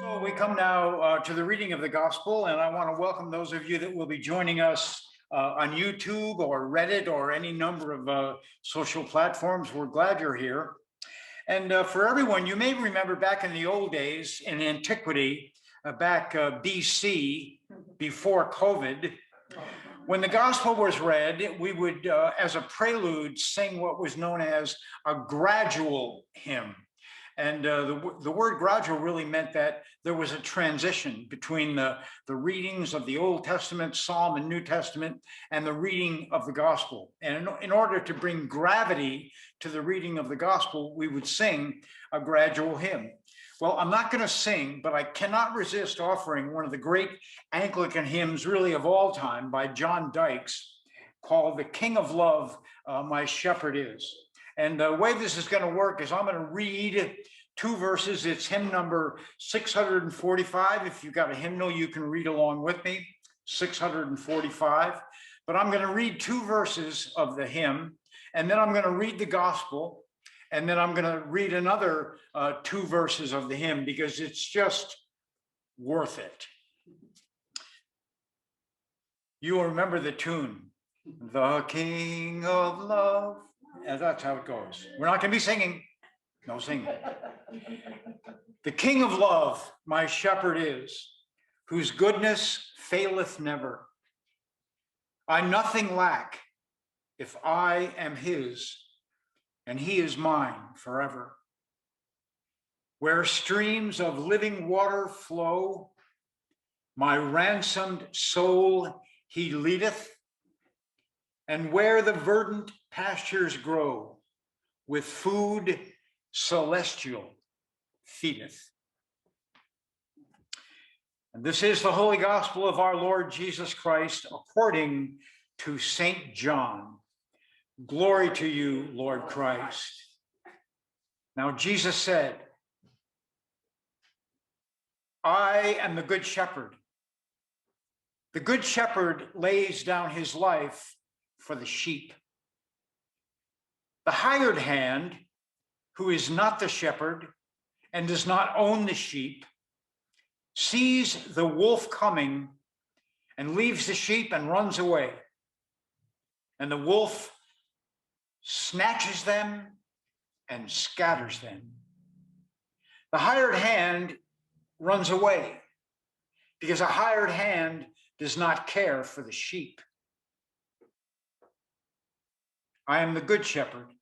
So we come now to the reading of the gospel, and I want to welcome those of you that will be joining us on YouTube or Reddit or any number of social platforms. We're glad you're here. And for everyone, you may remember back in the old days, in antiquity, back BC, before COVID, when the gospel was read, we would, as a prelude, sing what was known as a gradual hymn. And the word gradual really meant that there was a transition between the readings of the Old Testament, Psalm, and New Testament, and the reading of the gospel. And in order to bring gravity to the reading of the gospel, we would sing a gradual hymn. Well, I'm not going to sing, but I cannot resist offering one of the great Anglican hymns, really of all time, by John Dykes, called "The King of Love, My Shepherd Is." And the way this is going to work is I'm going to read two verses. It's hymn number 645. If you've got a hymnal, you can read along with me, 645. But I'm going to read two verses of the hymn, and then I'm going to read the gospel, and then I'm going to read another two verses of the hymn because it's just worth it. You will remember the tune, "The King of Love." And that's how it goes. We're not going to be singing. No singing. "The King of Love, my shepherd is, whose goodness faileth never. I nothing lack if I am his, and he is mine forever. Where streams of living water flow, my ransomed soul he leadeth, and where the verdant pastures grow, with food celestial feedeth." And this is the Holy Gospel of our Lord Jesus Christ according to St. John. Glory to you, Lord Christ. Now Jesus said, "I am the good shepherd. The good shepherd lays down his life for the sheep. The hired hand, who is not the shepherd and does not own the sheep, sees the wolf coming and leaves the sheep and runs away. And the wolf snatches them and scatters them. The hired hand runs away because a hired hand does not care for the sheep. I am the good shepherd.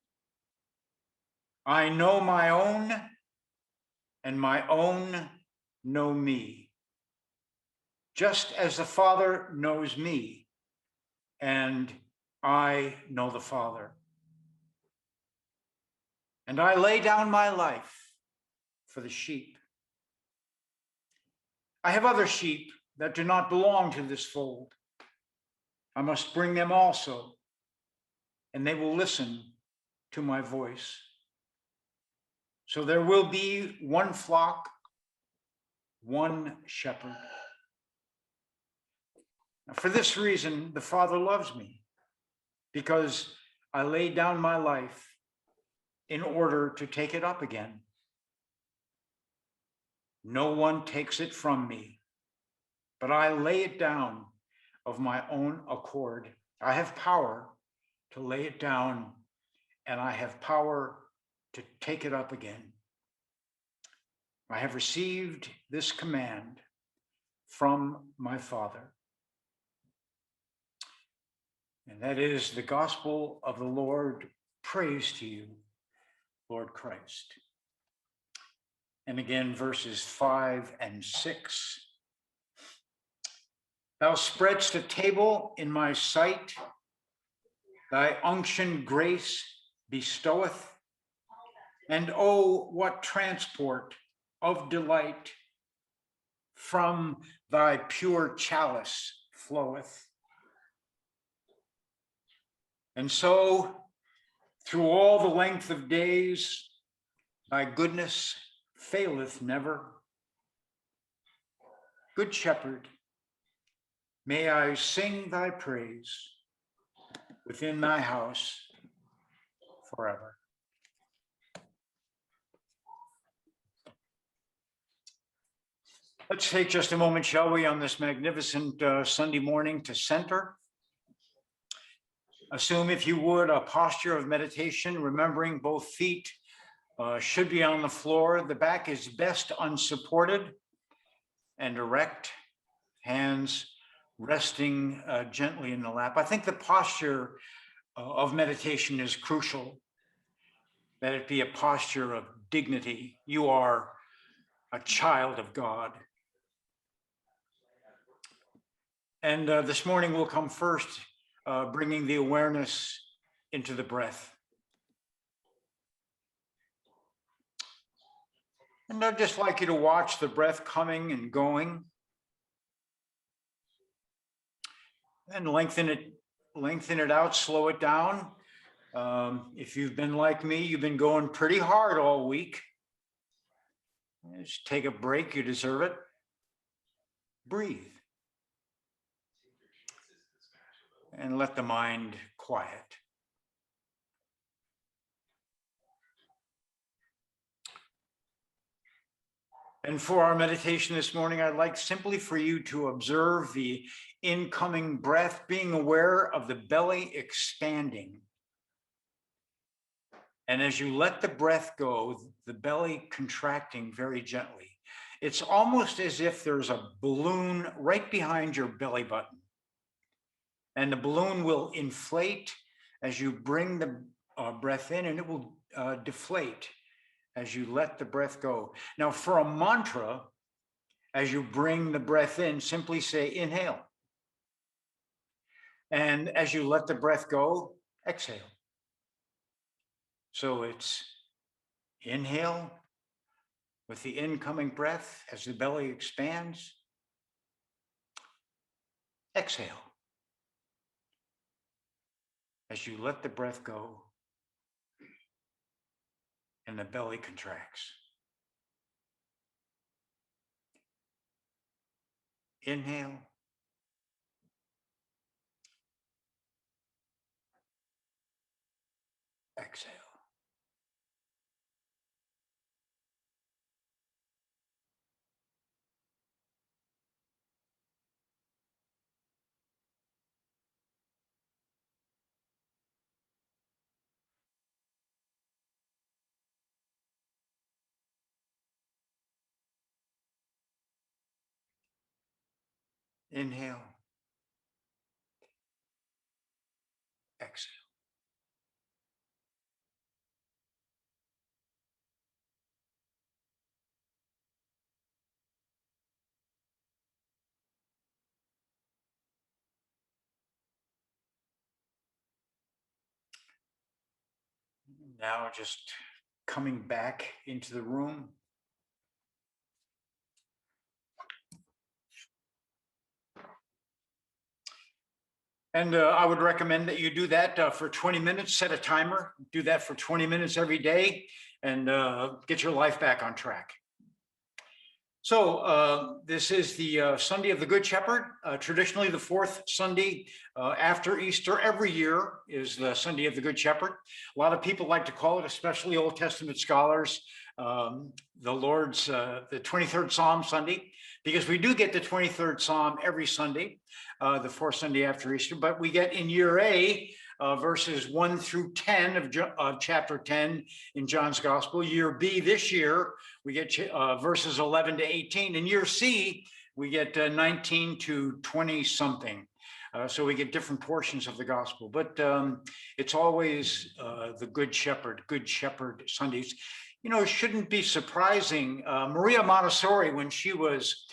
I know my own, and my own know me, just as the Father knows me, and I know the Father. And I lay down my life for the sheep. I have other sheep that do not belong to this fold. I must bring them also, and they will listen to my voice. So there will be one flock, one shepherd. Now, for this reason, the Father loves me, because I lay down my life in order to take it up again. No one takes it from me, but I lay it down of my own accord. I have power to lay it down, and I have power to take it up again. I have received this command from my Father." And that is the gospel of the Lord. Praise to you, Lord Christ. And again, verses 5 and 6. "Thou spreadst a table in my sight, thy unction grace bestoweth, and oh, what transport of delight from thy pure chalice floweth. And so, through all the length of days, thy goodness faileth never. Good shepherd, may I sing thy praise within thy house forever." Let's take just a moment, shall we, on this magnificent Sunday morning to center. Assume, if you would, a posture of meditation, remembering both feet should be on the floor. The back is best unsupported and erect, hands resting gently in the lap. I think the posture of meditation is crucial, that it be a posture of dignity. You are a child of God. And this morning we'll come first, bringing the awareness into the breath. And I'd just like you to watch the breath coming and going. And lengthen it out, slow it down. If you've been like me, you've been going pretty hard all week. Just take a break, you deserve it. Breathe. And let the mind quiet. And for our meditation this morning, I'd like simply for you to observe the incoming breath, being aware of the belly expanding. And as you let the breath go, the belly contracting very gently. It's almost as if there's a balloon right behind your belly button. And the balloon will inflate as you bring the breath in, and it will deflate as you let the breath go. Now, for a mantra, as you bring the breath in, simply say, inhale. And as you let the breath go, exhale. So it's inhale with the incoming breath as the belly expands. Exhale as you let the breath go and the belly contracts. Inhale. Exhale. Inhale. Exhale. Now just coming back into the room. And I would recommend that you do that for 20 minutes, set a timer, do that for 20 minutes every day, and get your life back on track. So this is the Sunday of the Good Shepherd. Traditionally, the fourth Sunday after Easter every year is the Sunday of the Good Shepherd. A lot of people like to call it, especially Old Testament scholars, the 23rd Psalm Sunday, because we do get the 23rd Psalm every Sunday, the fourth Sunday after Easter, but we get in year A, verses 1 through 10 of chapter 10 in John's Gospel. Year B this year, we get verses 11 to 18. In year C, we get 19 to 20 something. So we get different portions of the gospel, but it's always the Good Shepherd Sundays. You know, it shouldn't be surprising. Maria Montessori, when she was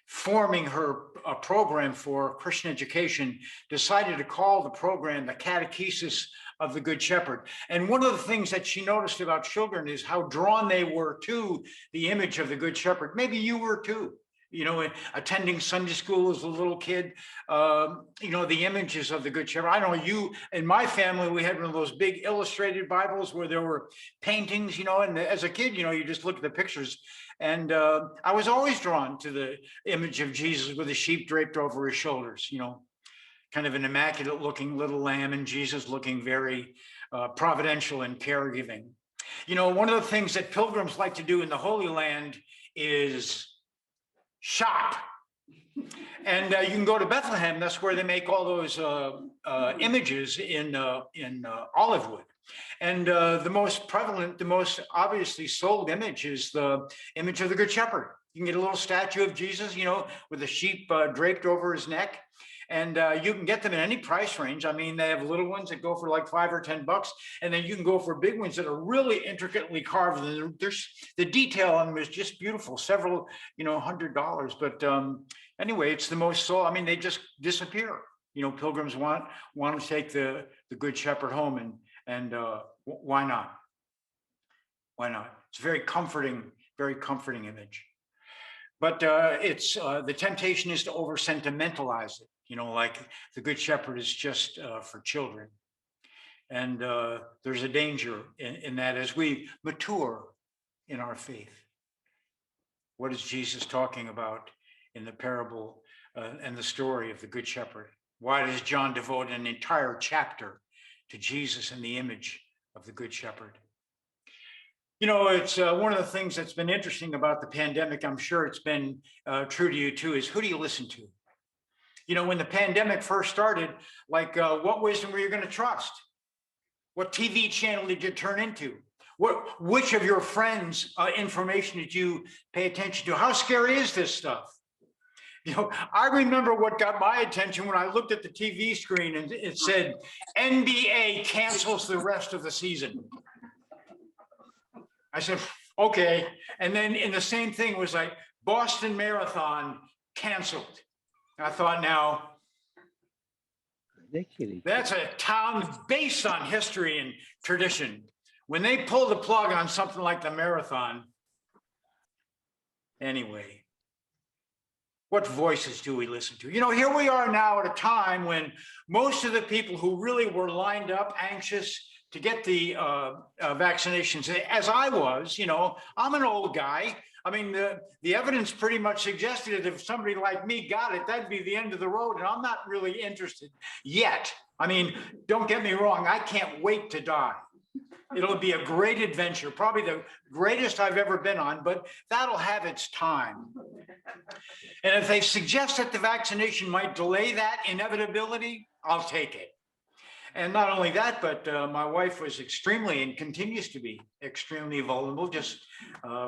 forming her program for Christian education, decided to call the program the Catechesis of the Good Shepherd. And one of the things that she noticed about children is how drawn they were to the image of the Good Shepherd. Maybe you were too. You know, attending Sunday school as a little kid, you know, the images of the Good Shepherd. I know you, in my family, we had one of those big illustrated Bibles where there were paintings, you know, and as a kid, you know, you just look at the pictures. And I was always drawn to the image of Jesus with a sheep draped over his shoulders, you know, kind of an immaculate looking little lamb, and Jesus looking very providential and caregiving. You know, one of the things that pilgrims like to do in the Holy Land is shop. And you can go to Bethlehem. That's where they make all those images in olive wood. And the most prevalent, the most obviously sold image is the image of the Good Shepherd. You can get a little statue of Jesus, you know, with a sheep draped over his neck. And you can get them in any price range. I mean, they have little ones that go for like $5 or $10, and then you can go for big ones that are really intricately carved. And there's the detail on them is just beautiful, several, you know, $100. But anyway, it's the most sold. I mean, they just disappear. You know, pilgrims want to take the Good Shepherd home, and why not? Why not? It's a very comforting image. But it's the temptation is to over sentimentalize it. You know, like the Good Shepherd is just for children. And there's a danger in that as we mature in our faith. What is Jesus talking about in the parable and the story of the Good Shepherd? Why does John devote an entire chapter to Jesus and the image of the Good Shepherd? You know, it's one of the things that's been interesting about the pandemic. I'm sure it's been true to you too, is who do you listen to? You know, when the pandemic first started, like what wisdom were you going to trust? What TV channel did you turn into? Which of your friends' information did you pay attention to? How scary is this stuff? You know, I remember what got my attention when I looked at the TV screen and it said, NBA cancels the rest of the season. I said, okay. And then in the same thing was like Boston Marathon canceled. I thought, now, that's a town based on history and tradition. When they pull the plug on something like the marathon, anyway, what voices do we listen to? You know, here we are now at a time when most of the people who really were lined up, anxious to get the vaccinations, as I was, you know, I'm an old guy. I mean, the evidence pretty much suggested that if somebody like me got it, that'd be the end of the road. And I'm not really interested yet. I mean, don't get me wrong. I can't wait to die. It'll be a great adventure, probably the greatest I've ever been on, but that'll have its time. And if they suggest that the vaccination might delay that inevitability, I'll take it. And not only that, but my wife was extremely and continues to be extremely vulnerable just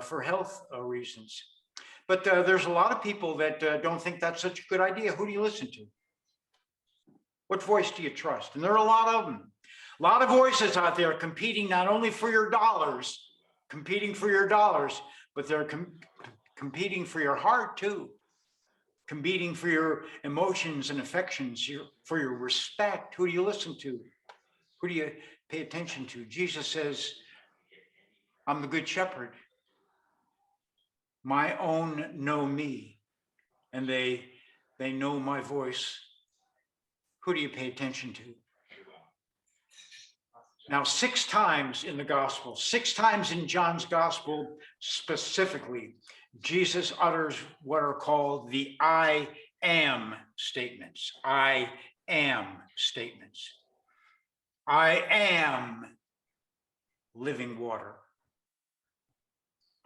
for health reasons. But there's a lot of people that don't think that's such a good idea. Who do you listen to? What voice do you trust? And there are a lot of them. A lot of voices out there competing not only for your dollars, but they're competing for your heart too. Competing for your emotions and affections, for your respect. Who do you listen to? Who do you pay attention to? Jesus says, I'm the Good Shepherd. My own know me, and they know my voice. Who do you pay attention to? Now, 6 times in the gospel, 6 times in John's gospel specifically, Jesus utters what are called the I am statements. I am statements. I am living water.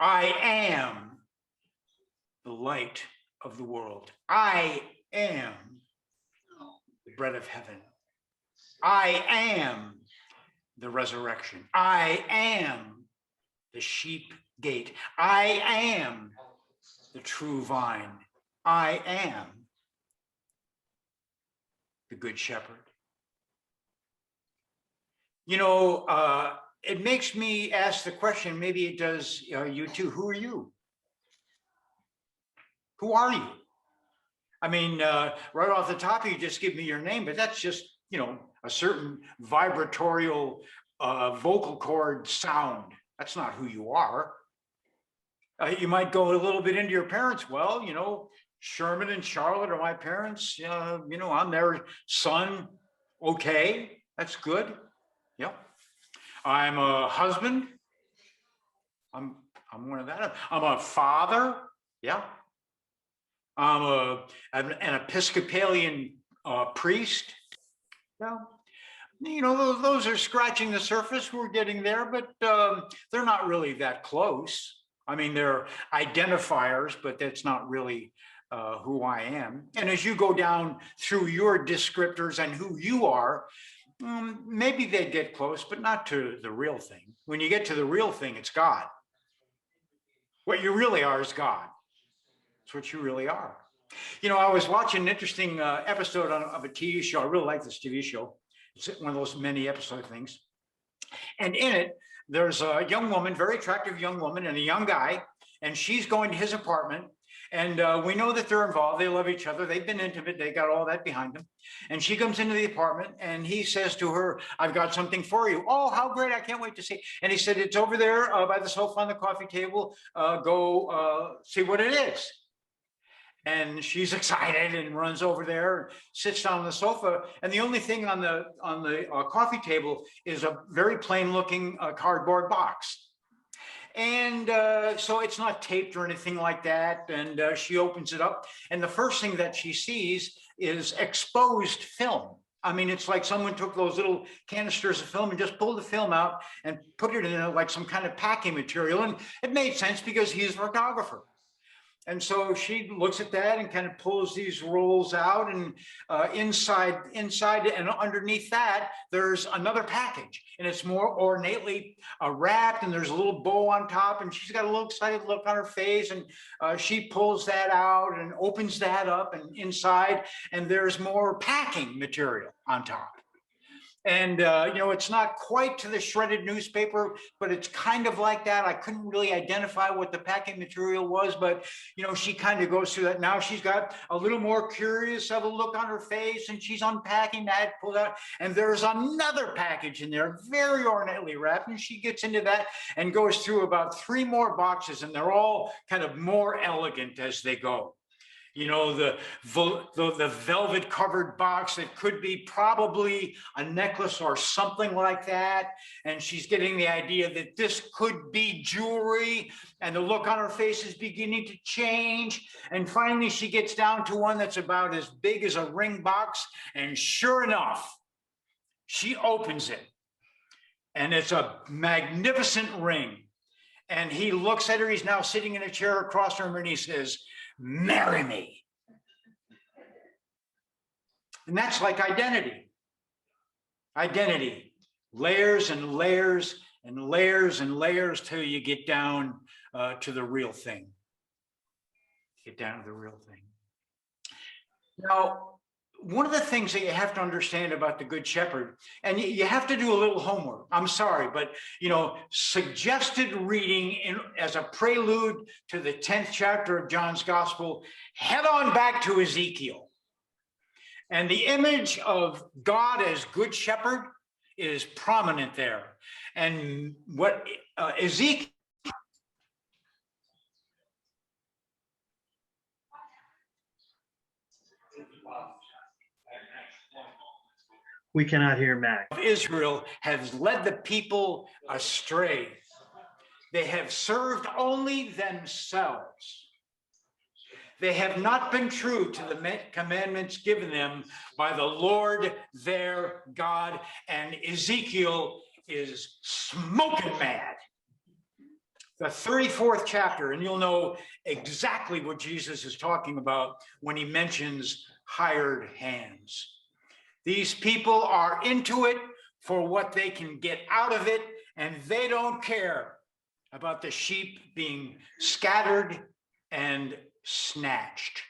I am the light of the world. I am the bread of heaven. I am the resurrection. I am the sheep gate. I am the true vine. I am the Good Shepherd. You know, it makes me ask the question, maybe it does you too, who are you? Who are you? I mean, right off the top, you just give me your name, but that's just, you know, a certain vibratorial vocal cord sound. That's not who you are. You might go a little bit into your parents. Well, you know, Sherman and Charlotte are my parents. You know, I'm their son. Okay, that's good. Yeah. I'm a husband. I'm one of that. I'm a father. Yeah. I'm an Episcopalian priest. Yeah. You know, those are scratching the surface. We're getting there, but they're not really that close. I mean, they're identifiers, but that's not really who I am. And as you go down through your descriptors and who you are, maybe they get close, but not to the real thing. When you get to the real thing, it's God. What you really are is God. It's what you really are. You know, I was watching an interesting episode of a TV show. I really like this TV show. It's one of those many episode things. And in it, there's a young woman, very attractive young woman, and a young guy, and she's going to his apartment. And we know that they're involved. They love each other. They've been intimate. They got all that behind them. And she comes into the apartment and he says to her, I've got something for you. Oh, how great. I can't wait to see. And he said, it's over there by the sofa on the coffee table. Go see what it is. And she's excited and runs over there, sits down on the sofa. And the only thing on the coffee table is a very plain looking cardboard box. And so it's not taped or anything like that. And she opens it up. And the first thing that she sees is exposed film. I mean, it's like someone took those little canisters of film and just pulled the film out and put it in like some kind of packing material. And it made sense because he's a photographer. And so she looks at that and kind of pulls these rolls out, and inside and underneath that, there's another package, and it's more ornately wrapped, and there's a little bow on top, and she's got a little excited look on her face, and she pulls that out and opens that up, and inside, and there's more packing material on top. And, you know, it's not quite to the shredded newspaper, but it's kind of like that. I couldn't really identify what the packing material was, but, you know, she kind of goes through that. Now she's got a little more curious of a look on her face, and she's unpacking that, pulled out, and there's another package in there, very ornately wrapped. And she gets into that and goes through about 3 more boxes, and they're all kind of more elegant as they go. You know, the velvet covered box that could be probably a necklace or something like that. And she's getting the idea that this could be jewelry, and the look on her face is beginning to change. And finally, she gets down to one that's about as big as a ring box. And sure enough, she opens it, and it's a magnificent ring. And he looks at her. He's now sitting in a chair across from her, and he says, marry me. And that's like identity. Identity, layers and layers and layers and layers till you get down to the real thing. Get down to the real thing. Now, one of the things that you have to understand about the Good Shepherd, and you have to do a little homework. I'm sorry, but, you know, suggested reading as a prelude to the 10th chapter of John's Gospel, head on back to Ezekiel. And the image of God as Good Shepherd is prominent there. And what Ezekiel, we cannot hear Mac. Israel has led the people astray. They have served only themselves. They have not been true to the commandments given them by the Lord their God. And Ezekiel is smoking mad. The 34th chapter, and you'll know exactly what Jesus is talking about when he mentions hired hands. These people are into it for what they can get out of it, and they don't care about the sheep being scattered and snatched.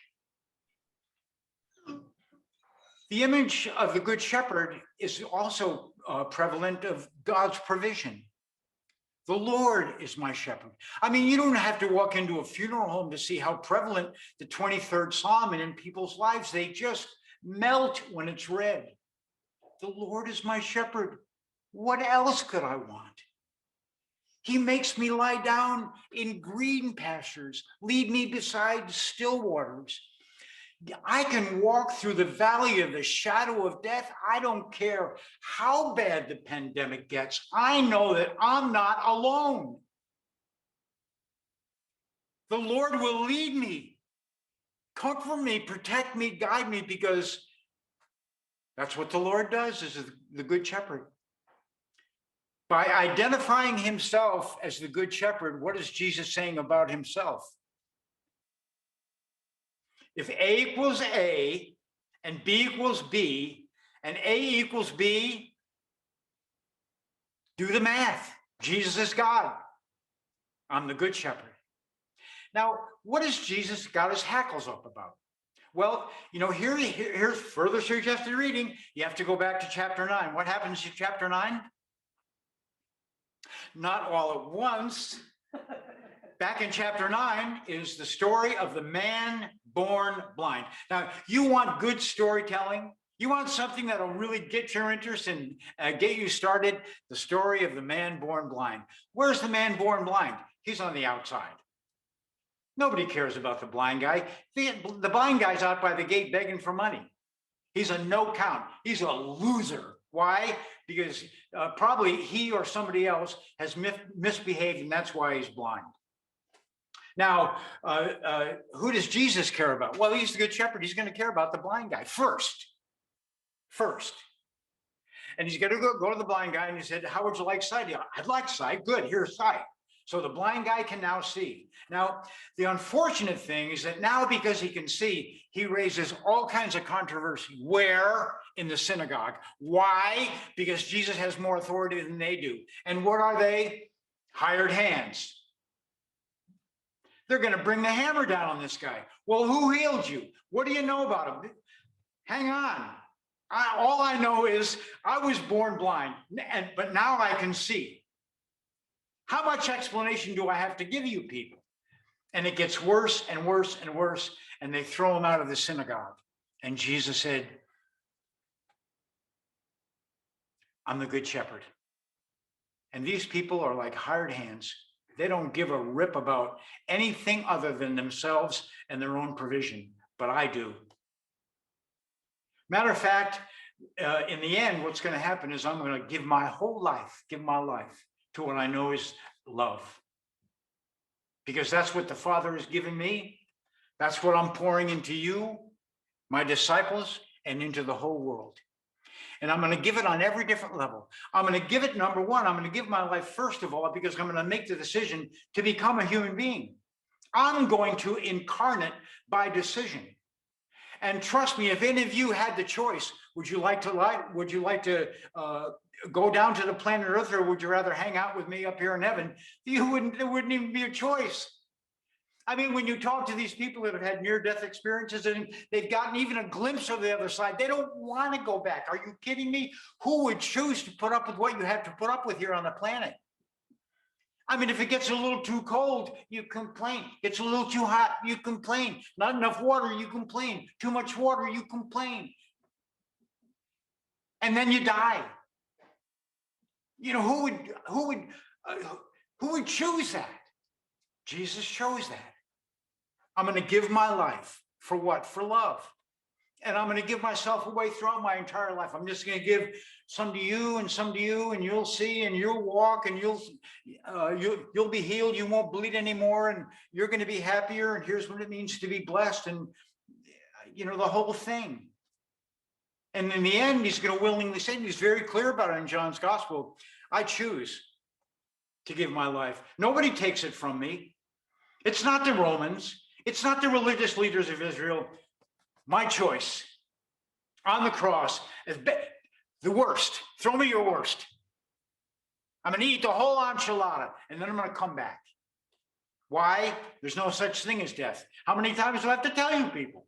The image of the Good Shepherd is also prevalent of God's provision. The Lord is my shepherd. I mean, you don't have to walk into a funeral home to see how prevalent the 23rd Psalm is in people's lives. They just melt when it's read. The Lord is my shepherd. What else could I want? He makes me lie down in green pastures, lead me beside still waters. I can walk through the valley of the shadow of death. I don't care how bad the pandemic gets. I know that I'm not alone. The Lord will lead me, comfort me, protect me, guide me, because that's what the Lord does, is the Good Shepherd. By identifying himself as the Good Shepherd, what is Jesus saying about himself? If A equals A and B equals B and A equals B, do the math. Jesus is God. I'm the Good Shepherd. Now, what has Jesus got his hackles up about? Well, here's further suggested reading. You have to go back to chapter 9. What happens in chapter 9? Not all at once. Back in chapter 9 is the story of the man born blind. Now, you want good storytelling? You want something that'll really get your interest and get you started? The story of the man born blind. Where's the man born blind? He's on the outside. Nobody cares about the blind guy. The blind guy's out by the gate begging for money. He's a no count. He's a loser. Why? Because probably he or somebody else has misbehaved, and that's why he's blind. Now, who does Jesus care about? Well, he's the Good Shepherd. He's going to care about the blind guy first. And he's going to go to the blind guy, and he said, how would you like sight? I'd like sight. Good, here's sight. So the blind guy can now see. Now, the unfortunate thing is that now, because he can see, he raises all kinds of controversy. Where? In the synagogue. Why? Because Jesus has more authority than they do. And what are they? Hired hands. They're going to bring the hammer down on this guy. Well, who healed you? What do you know about him? Hang on. All I know is I was born blind, but now I can see. How much explanation do I have to give you people? And it gets worse and worse and worse, and they throw him out of the synagogue. And Jesus said, I'm the Good Shepherd. And these people are like hired hands. They don't give a rip about anything other than themselves and their own provision, but I do. Matter of fact, in the end, what's going to happen is I'm going to give my whole life, to what I know is love. Because that's what the Father has given me. That's what I'm pouring into you, my disciples, and into the whole world. And I'm going to give it on every different level. I'm going to give it, number one, I'm going to give my life first of all, because I'm going to make the decision to become a human being. I'm going to incarnate by decision. And trust me, if any of you had the choice, would you like to go down to the planet Earth, or would you rather hang out with me up here in heaven? There wouldn't even be a choice. I mean, when you talk to these people that have had near-death experiences and they've gotten even a glimpse of the other side, they don't want to go back. Are you kidding me? Who would choose to put up with what you have to put up with here on the planet? I mean, if it gets a little too cold, you complain. It's a little too hot, you complain. Not enough water, you complain. Too much water, you complain. And then you die. You know, who would choose that? Jesus chose that. I'm going to give my life for what? For love. And I'm going to give myself away throughout my entire life. I'm just going to give some to you and some to you, and you'll see, and you'll walk, and you'll be healed. You won't bleed anymore, and you're going to be happier. And here's what it means to be blessed, and the whole thing. And in the end, he's going to willingly say, and he's very clear about it in John's Gospel, I choose to give my life. Nobody takes it from me. It's not the Romans. It's not the religious leaders of Israel. My choice on the cross is the worst. Throw me your worst. I'm going to eat the whole enchilada, and then I'm going to come back. Why? There's no such thing as death. How many times do I have to tell you people?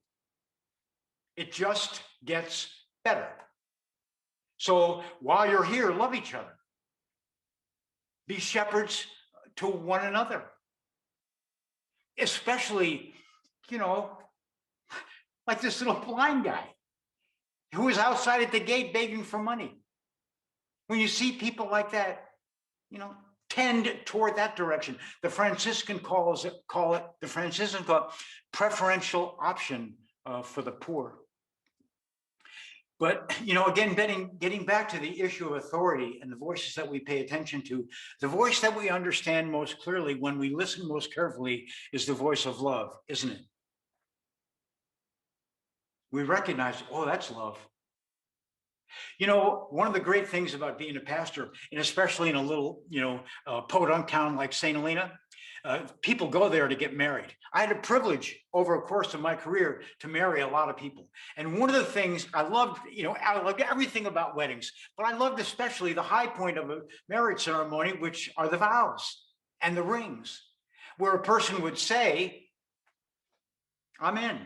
It just gets better. So while you're here, love each other. Be shepherds to one another. Especially, like this little blind guy who was outside at the gate begging for money. When you see people like that, tend toward that direction. The Franciscans call it preferential option for the poor. But, again, getting back to the issue of authority and the voices that we pay attention to, the voice that we understand most clearly when we listen most carefully is the voice of love, isn't it? We recognize, oh, that's love. You know, one of the great things about being a pastor, and especially in a little, podunk town like St. Helena, people go there to get married. I had a privilege over a course of my career to marry a lot of people. And one of the things I loved, I loved everything about weddings, but I loved especially the high point of a marriage ceremony, which are the vows and the rings, where a person would say, I'm in.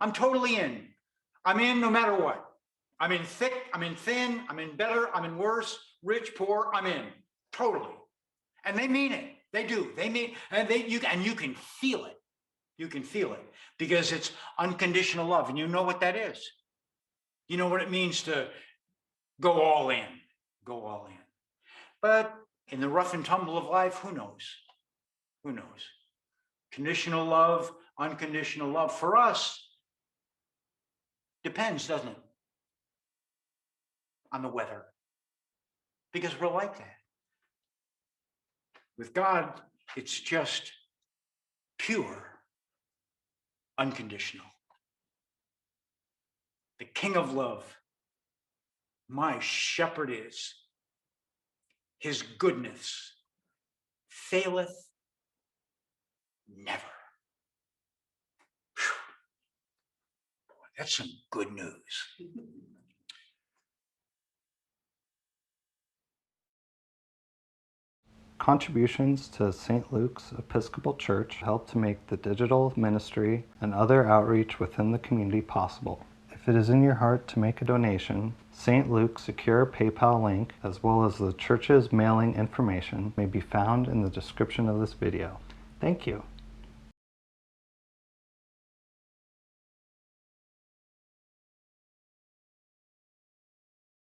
I'm totally in. I'm in no matter what. I'm in thick, I'm in thin, I'm in better, I'm in worse, rich, poor, I'm in. Totally. And they mean it. They do. They mean, and you can feel it. You can feel it because it's unconditional love. And you know what that is. You know what it means to go all in. Go all in. But in the rough and tumble of life, who knows? Who knows? Conditional love, unconditional love for us depends, doesn't it? On the weather. Because we're like that. With God, it's just pure, unconditional. The King of love, my shepherd is. His goodness faileth never. Whew. Boy, that's some good news. Contributions to St. Luke's Episcopal Church help to make the digital ministry and other outreach within the community possible. If it is in your heart to make a donation, St. Luke's secure PayPal link, as well as the church's mailing information, may be found in the description of this video. Thank you.